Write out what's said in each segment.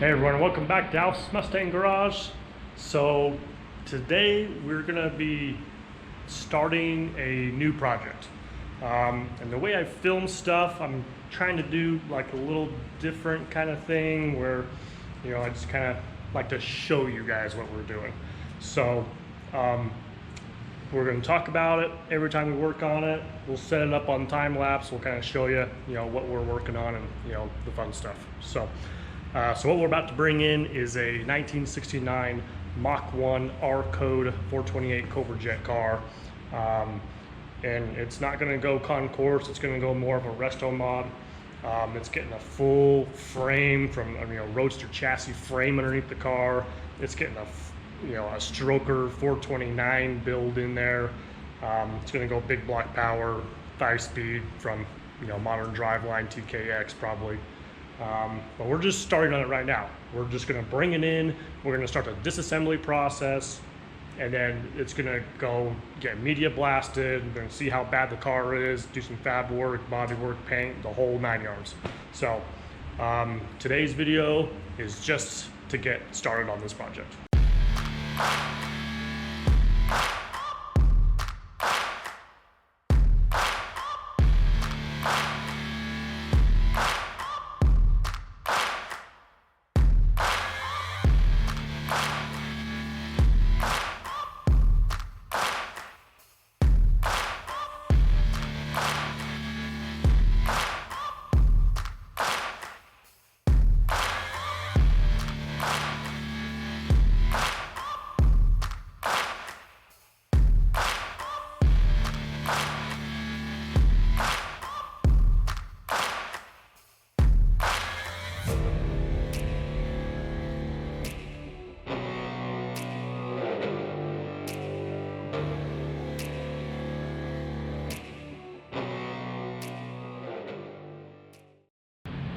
Hey everyone, welcome back to Alf's Mustang Garage. So today we're gonna be starting a new project. And the way I film stuff, I'm trying to do like a little different kind of thing where, I just kind of like to show you guys what we're doing. So we're gonna talk about it every time we work on it. We'll set it up on time lapse. We'll kind of show you, what we're working on and, the fun stuff. So what we're about to bring in is a 1969 Mach 1 R Code 428 Cobra jet car. And it's not going to go concourse, it's going to go more of a resto mod. It's getting a full frame from roadster chassis frame underneath the car. It's getting a stroker 429 build in there. It's going to go big block power, 5-speed from modern driveline TKX probably. But we're just starting on it right now. We're just going to bring it in. We're going to start the disassembly process, and then it's going to go get media blasted. We're going to see how bad the car is, do some fab work, body work, paint, the whole 9 yards. So today's video is just to get started on this project.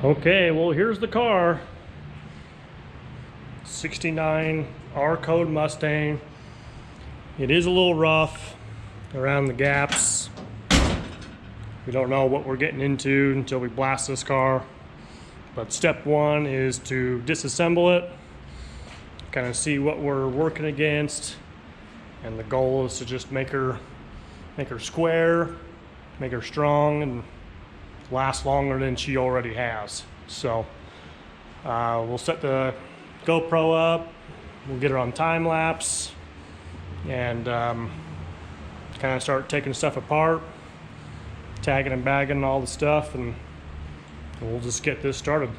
Okay, well here's the car. 69 R Code Mustang. It is a little rough around the gaps. We don't know what we're getting into until we blast this car. But step one is to disassemble it, kind of see what we're working against. And the goal is to just make her square, make her strong, and last longer than she already has. So we'll set the GoPro up, we'll get her on time lapse, and kind of start taking stuff apart, tagging and bagging all the stuff, and we'll just get this started.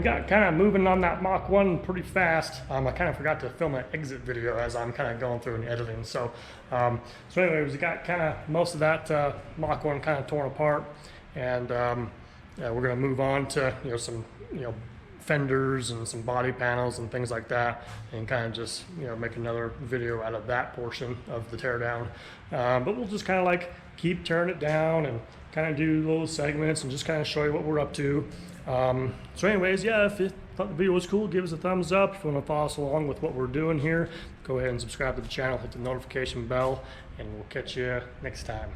got kind of moving on that Mach 1 pretty fast. I kind of forgot to film an exit video as I'm kind of going through and editing. So anyways, we got kind of most of that Mach 1 kind of torn apart, and yeah, we're gonna move on to some fenders and some body panels and things like that, and kind of just make another video out of that portion of the teardown. But we'll just kind of like keep tearing it down and kind of do little segments and just kind of show you what we're up to. So anyways, yeah, if you thought the video was cool, give us a thumbs up. If you want to follow us along with what we're doing here, go ahead and subscribe to the channel, hit the notification bell, and we'll catch you next time.